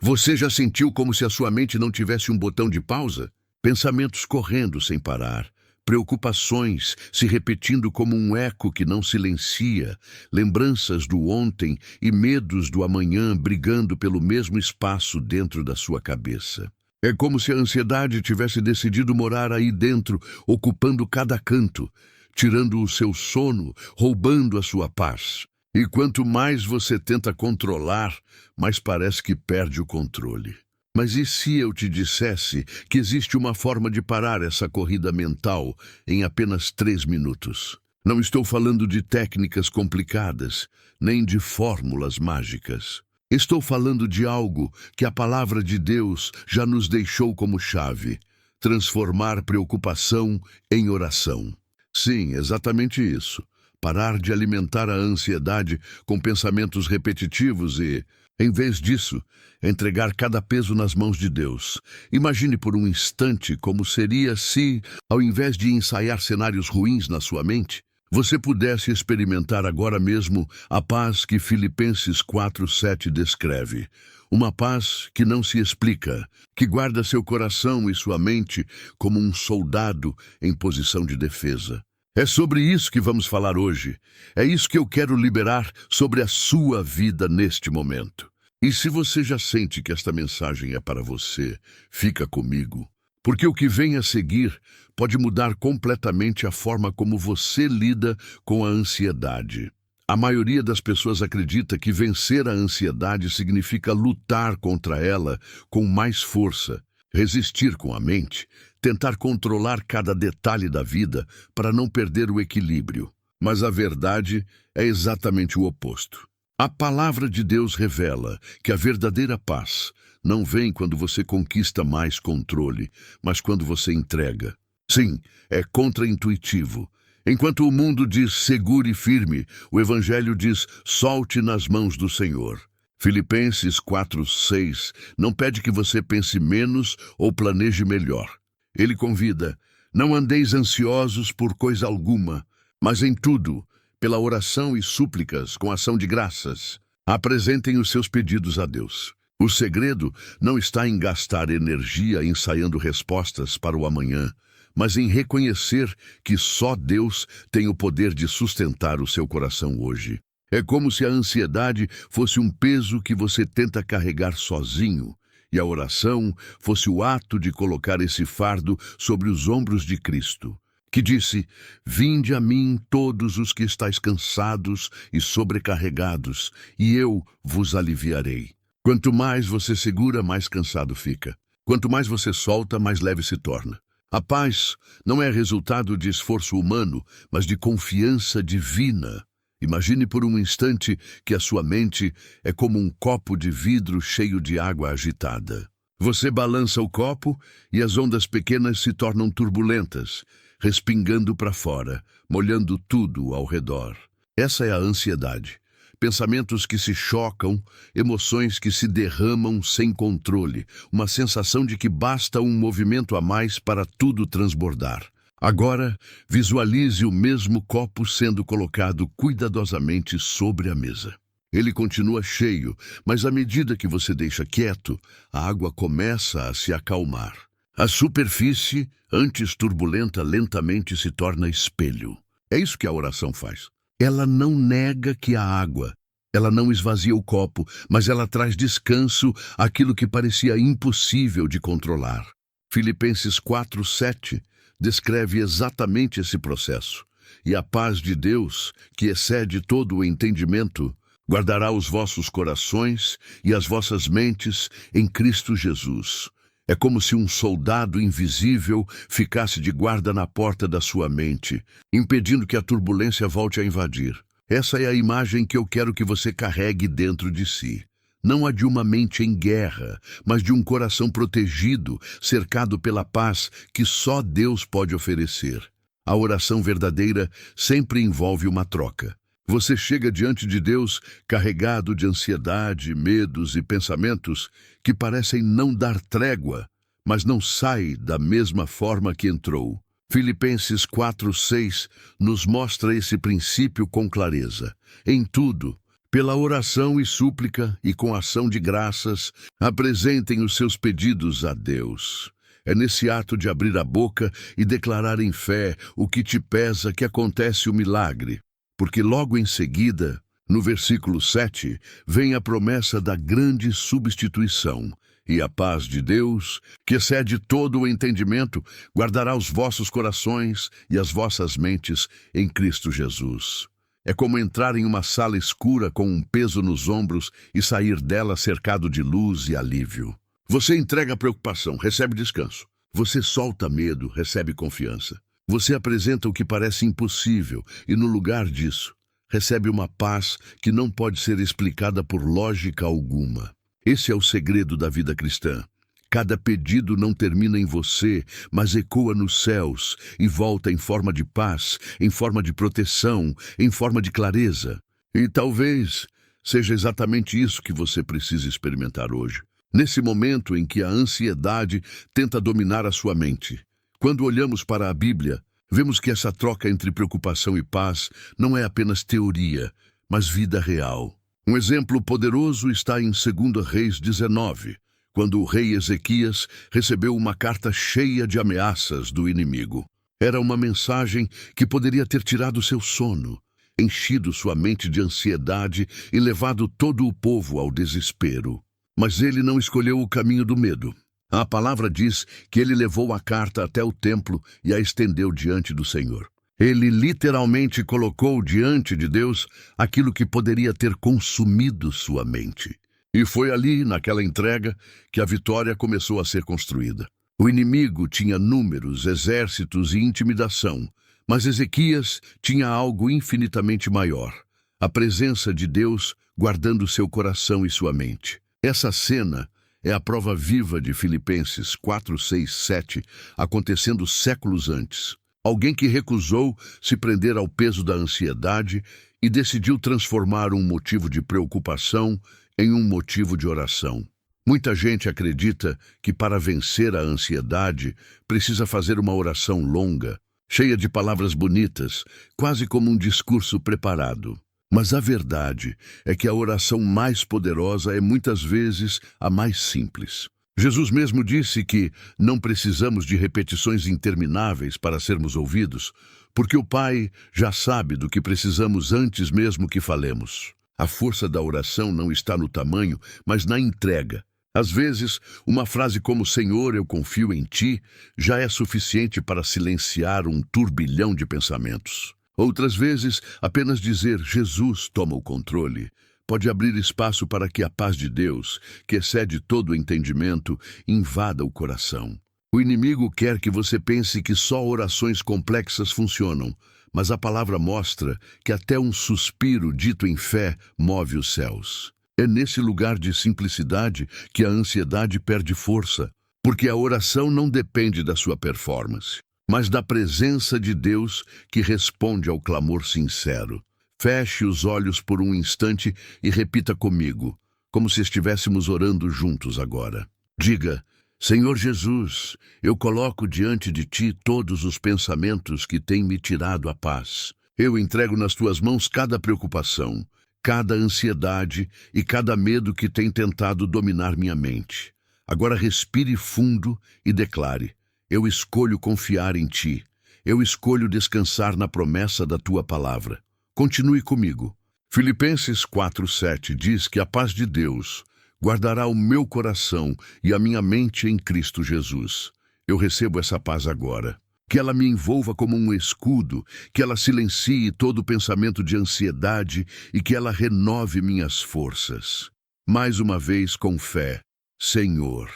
Você já sentiu como se a sua mente não tivesse um botão de pausa? Pensamentos correndo sem parar, preocupações se repetindo como um eco que não silencia, lembranças do ontem e medos do amanhã brigando pelo mesmo espaço dentro da sua cabeça. É como se a ansiedade tivesse decidido morar aí dentro, ocupando cada canto, tirando o seu sono, roubando a sua paz. E quanto mais você tenta controlar, mais parece que perde o controle. Mas e se eu te dissesse que existe uma forma de parar essa corrida mental em apenas 3 minutos? Não estou falando de técnicas complicadas, nem de fórmulas mágicas. Estou falando de algo que a palavra de Deus já nos deixou como chave: transformar preocupação em oração. Sim, exatamente isso. Parar de alimentar a ansiedade com pensamentos repetitivos e, em vez disso, entregar cada peso nas mãos de Deus. Imagine por um instante como seria se, ao invés de ensaiar cenários ruins na sua mente, você pudesse experimentar agora mesmo a paz que Filipenses 4:7 descreve. Uma paz que não se explica, que guarda seu coração e sua mente como um soldado em posição de defesa. É sobre isso que vamos falar hoje. É isso que eu quero liberar sobre a sua vida neste momento. E se você já sente que esta mensagem é para você, fica comigo. Porque o que vem a seguir pode mudar completamente a forma como você lida com a ansiedade. A maioria das pessoas acredita que vencer a ansiedade significa lutar contra ela com mais força, resistir com a mente, tentar controlar cada detalhe da vida para não perder o equilíbrio. Mas a verdade é exatamente o oposto. A palavra de Deus revela que a verdadeira paz não vem quando você conquista mais controle, mas quando você entrega. Sim, é contraintuitivo. Enquanto o mundo diz segure e firme, o Evangelho diz solte nas mãos do Senhor. Filipenses 4:6 não pede que você pense menos ou planeje melhor. Ele convida: não andeis ansiosos por coisa alguma, mas em tudo, pela oração e súplicas com ação de graças, apresentem os seus pedidos a Deus. O segredo não está em gastar energia ensaiando respostas para o amanhã, mas em reconhecer que só Deus tem o poder de sustentar o seu coração hoje. É como se a ansiedade fosse um peso que você tenta carregar sozinho, e a oração fosse o ato de colocar esse fardo sobre os ombros de Cristo, que disse: vinde a mim todos os que estáis cansados e sobrecarregados, e eu vos aliviarei. Quanto mais você segura, mais cansado fica. Quanto mais você solta, mais leve se torna. A paz não é resultado de esforço humano, mas de confiança divina. Imagine por um instante que a sua mente é como um copo de vidro cheio de água agitada. Você balança o copo e as ondas pequenas se tornam turbulentas, respingando para fora, molhando tudo ao redor. Essa é a ansiedade. Pensamentos que se chocam, emoções que se derramam sem controle, uma sensação de que basta um movimento a mais para tudo transbordar. Agora, visualize o mesmo copo sendo colocado cuidadosamente sobre a mesa. Ele continua cheio, mas à medida que você deixa quieto, a água começa a se acalmar. A superfície, antes turbulenta, lentamente se torna espelho. É isso que a oração faz. Ela não nega que há água. Ela não esvazia o copo, mas ela traz descanso àquilo que parecia impossível de controlar. Filipenses 4:7 descreve exatamente esse processo. E a paz de Deus, que excede todo o entendimento, guardará os vossos corações e as vossas mentes em Cristo Jesus. É como se um soldado invisível ficasse de guarda na porta da sua mente, impedindo que a turbulência volte a invadir. Essa é a imagem que eu quero que você carregue dentro de si. Não a de uma mente em guerra, mas de um coração protegido, cercado pela paz que só Deus pode oferecer. A oração verdadeira sempre envolve uma troca. Você chega diante de Deus carregado de ansiedade, medos e pensamentos que parecem não dar trégua, mas não sai da mesma forma que entrou. Filipenses 4:6 nos mostra esse princípio com clareza. Em tudo, Pela oração e súplica e com ação de graças, apresentem os seus pedidos a Deus. É nesse ato de abrir a boca e declarar em fé o que te pesa que acontece o milagre. Porque logo em seguida, no versículo 7, vem a promessa da grande substituição. E a paz de Deus, que excede todo o entendimento, guardará os vossos corações e as vossas mentes em Cristo Jesus. É como entrar em uma sala escura com um peso nos ombros e sair dela cercado de luz e alívio. Você entrega a preocupação, recebe descanso. Você solta medo, recebe confiança. Você apresenta o que parece impossível e, no lugar disso, recebe uma paz que não pode ser explicada por lógica alguma. Esse é o segredo da vida cristã. Cada pedido não termina em você, mas ecoa nos céus e volta em forma de paz, em forma de proteção, em forma de clareza. E talvez seja exatamente isso que você precisa experimentar hoje. Nesse momento em que a ansiedade tenta dominar a sua mente. Quando olhamos para a Bíblia, vemos que essa troca entre preocupação e paz não é apenas teoria, mas vida real. Um exemplo poderoso está em 2 Reis 19, quando o rei Ezequias recebeu uma carta cheia de ameaças do inimigo. Era uma mensagem que poderia ter tirado seu sono, enchido sua mente de ansiedade e levado todo o povo ao desespero. Mas ele não escolheu o caminho do medo. A palavra diz que ele levou a carta até o templo e a estendeu diante do Senhor. Ele literalmente colocou diante de Deus aquilo que poderia ter consumido sua mente. E foi ali, naquela entrega, que a vitória começou a ser construída. O inimigo tinha números, exércitos e intimidação, mas Ezequias tinha algo infinitamente maior: a presença de Deus guardando seu coração e sua mente. Essa cena é a prova viva de Filipenses 4, 6, 7, acontecendo séculos antes. Alguém que recusou se prender ao peso da ansiedade e decidiu transformar um motivo de preocupação em um motivo de oração. Muita gente acredita que para vencer a ansiedade precisa fazer uma oração longa, cheia de palavras bonitas, quase como um discurso preparado. Mas a verdade é que a oração mais poderosa é muitas vezes a mais simples. Jesus mesmo disse que não precisamos de repetições intermináveis para sermos ouvidos, porque o Pai já sabe do que precisamos antes mesmo que falemos. A força da oração não está no tamanho, mas na entrega. Às vezes, uma frase como "Senhor, eu confio em Ti" já é suficiente para silenciar um turbilhão de pensamentos. Outras vezes, apenas dizer "Jesus, toma o controle" pode abrir espaço para que a paz de Deus, que excede todo o entendimento, invada o coração. O inimigo quer que você pense que só orações complexas funcionam, mas a palavra mostra que até um suspiro dito em fé move os céus. É nesse lugar de simplicidade que a ansiedade perde força, porque a oração não depende da sua performance, mas da presença de Deus que responde ao clamor sincero. Feche os olhos por um instante e repita comigo, como se estivéssemos orando juntos agora. Diga: Senhor Jesus, eu coloco diante de Ti todos os pensamentos que têm me tirado a paz. Eu entrego nas Tuas mãos cada preocupação, cada ansiedade e cada medo que tem tentado dominar minha mente. Agora respire fundo e declare: eu escolho confiar em Ti. Eu escolho descansar na promessa da Tua palavra. Continue comigo. Filipenses 4:7 diz que a paz de Deus guardará o meu coração e a minha mente em Cristo Jesus. Eu recebo essa paz agora. Que ela me envolva como um escudo, que ela silencie todo pensamento de ansiedade e que ela renove minhas forças. Mais uma vez com fé: Senhor,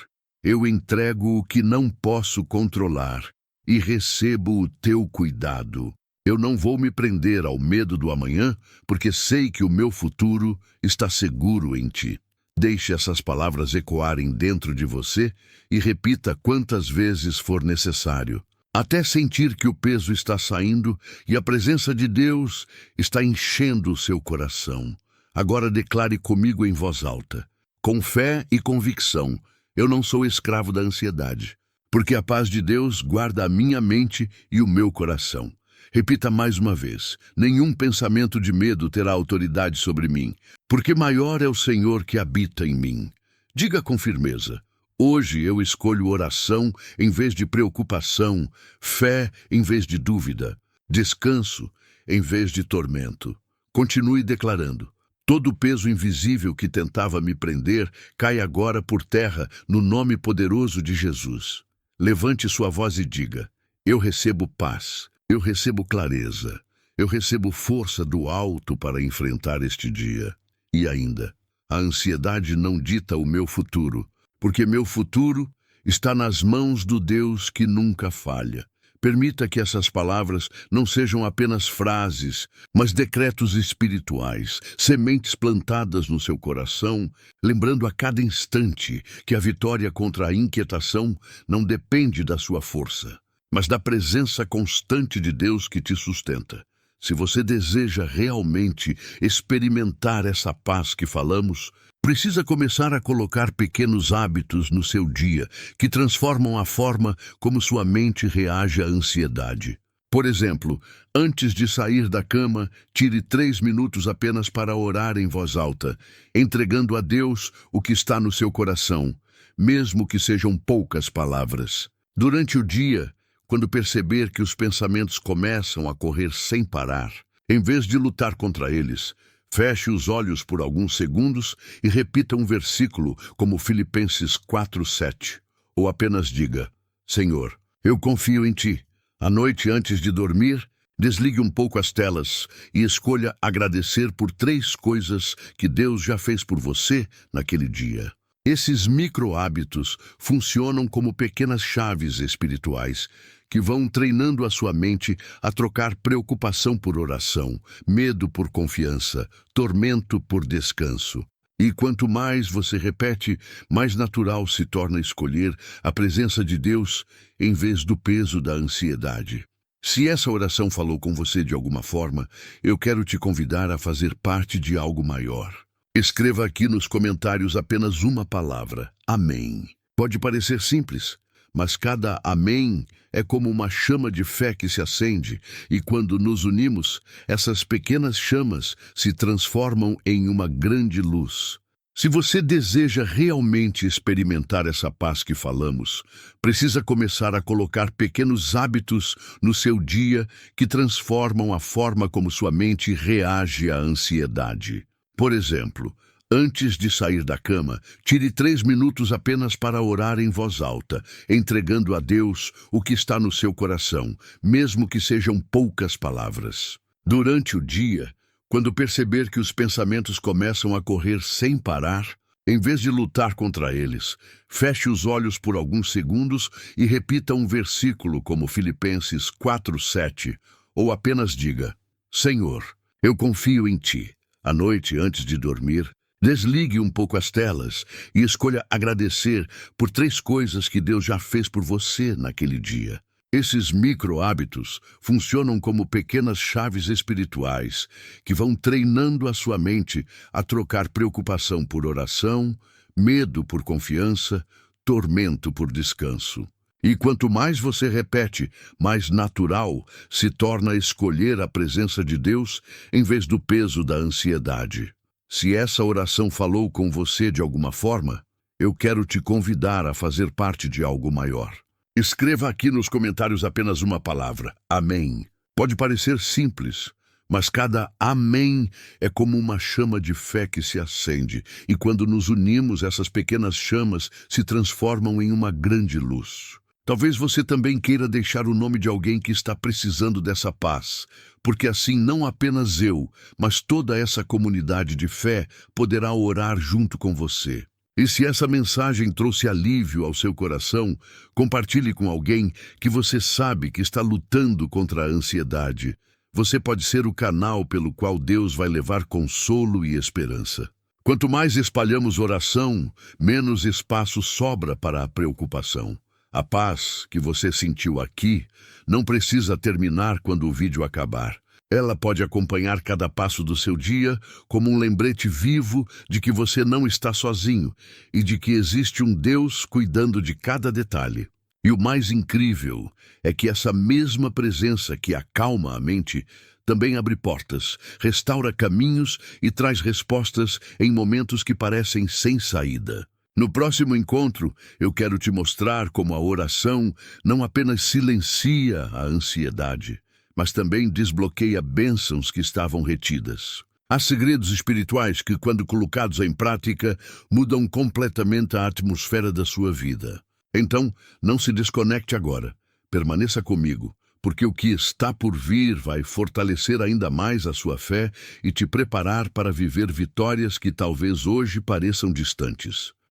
eu entrego o que não posso controlar e recebo o Teu cuidado. Eu não vou me prender ao medo do amanhã, porque sei que o meu futuro está seguro em Ti. Deixe essas palavras ecoarem dentro de você e repita quantas vezes for necessário, até sentir que o peso está saindo e a presença de Deus está enchendo o seu coração. Agora declare comigo em voz alta, com fé e convicção: eu não sou escravo da ansiedade, porque a paz de Deus guarda a minha mente e o meu coração. Repita mais uma vez: nenhum pensamento de medo terá autoridade sobre mim, porque maior é o Senhor que habita em mim. Diga com firmeza: hoje eu escolho oração em vez de preocupação, fé em vez de dúvida, descanso em vez de tormento. Continue declarando: todo o peso invisível que tentava me prender cai agora por terra no nome poderoso de Jesus. Levante sua voz e diga: eu recebo paz, eu recebo clareza, eu recebo força do alto para enfrentar este dia. E ainda, a ansiedade não dita o meu futuro, porque meu futuro está nas mãos do Deus que nunca falha. Permita que essas palavras não sejam apenas frases, mas decretos espirituais, sementes plantadas no seu coração, lembrando a cada instante que a vitória contra a inquietação não depende da sua força, mas da presença constante de Deus que te sustenta. Se você deseja realmente experimentar essa paz que falamos, precisa começar a colocar pequenos hábitos no seu dia que transformam a forma como sua mente reage à ansiedade. Por exemplo, antes de sair da cama, tire 3 minutos apenas para orar em voz alta, entregando a Deus o que está no seu coração, mesmo que sejam poucas palavras. Durante o dia, quando perceber que os pensamentos começam a correr sem parar, em vez de lutar contra eles, feche os olhos por alguns segundos e repita um versículo como Filipenses 4:7. Ou apenas diga: Senhor, eu confio em Ti. À noite, antes de dormir, desligue um pouco as telas e escolha agradecer por 3 coisas que Deus já fez por você naquele dia. Esses micro-hábitos funcionam como pequenas chaves espirituais que vão treinando a sua mente a trocar preocupação por oração, medo por confiança, tormento por descanso. E quanto mais você repete, mais natural se torna escolher a presença de Deus em vez do peso da ansiedade. Se essa oração falou com você de alguma forma, eu quero te convidar a fazer parte de algo maior. Escreva aqui nos comentários apenas uma palavra: amém. Pode parecer simples, mas cada amém é como uma chama de fé que se acende, e quando nos unimos, essas pequenas chamas se transformam em uma grande luz. Se você deseja realmente experimentar essa paz que falamos, precisa começar a colocar pequenos hábitos no seu dia que transformam a forma como sua mente reage à ansiedade. Por exemplo, antes de sair da cama, tire 3 minutos apenas para orar em voz alta, entregando a Deus o que está no seu coração, mesmo que sejam poucas palavras. Durante o dia, quando perceber que os pensamentos começam a correr sem parar, em vez de lutar contra eles, feche os olhos por alguns segundos e repita um versículo como Filipenses 4:7, ou apenas diga: Senhor, eu confio em Ti. À noite, antes de dormir, desligue um pouco as telas e escolha agradecer por 3 coisas que Deus já fez por você naquele dia. Esses micro-hábitos funcionam como pequenas chaves espirituais que vão treinando a sua mente a trocar preocupação por oração, medo por confiança, tormento por descanso. E quanto mais você repete, mais natural se torna escolher a presença de Deus em vez do peso da ansiedade. Se essa oração falou com você de alguma forma, eu quero te convidar a fazer parte de algo maior. Escreva aqui nos comentários apenas uma palavra: amém. Pode parecer simples, mas cada amém é como uma chama de fé que se acende, e quando nos unimos, essas pequenas chamas se transformam em uma grande luz. Talvez você também queira deixar o nome de alguém que está precisando dessa paz, porque assim não apenas eu, mas toda essa comunidade de fé poderá orar junto com você. E se essa mensagem trouxe alívio ao seu coração, compartilhe com alguém que você sabe que está lutando contra a ansiedade. Você pode ser o canal pelo qual Deus vai levar consolo e esperança. Quanto mais espalhamos oração, menos espaço sobra para a preocupação. A paz que você sentiu aqui não precisa terminar quando o vídeo acabar. Ela pode acompanhar cada passo do seu dia como um lembrete vivo de que você não está sozinho e de que existe um Deus cuidando de cada detalhe. E o mais incrível é que essa mesma presença que acalma a mente também abre portas, restaura caminhos e traz respostas em momentos que parecem sem saída. No próximo encontro, eu quero te mostrar como a oração não apenas silencia a ansiedade, mas também desbloqueia bênçãos que estavam retidas. Há segredos espirituais que, quando colocados em prática, mudam completamente a atmosfera da sua vida. Então, não se desconecte agora. Permaneça comigo, porque o que está por vir vai fortalecer ainda mais a sua fé e te preparar para viver vitórias que talvez hoje pareçam distantes.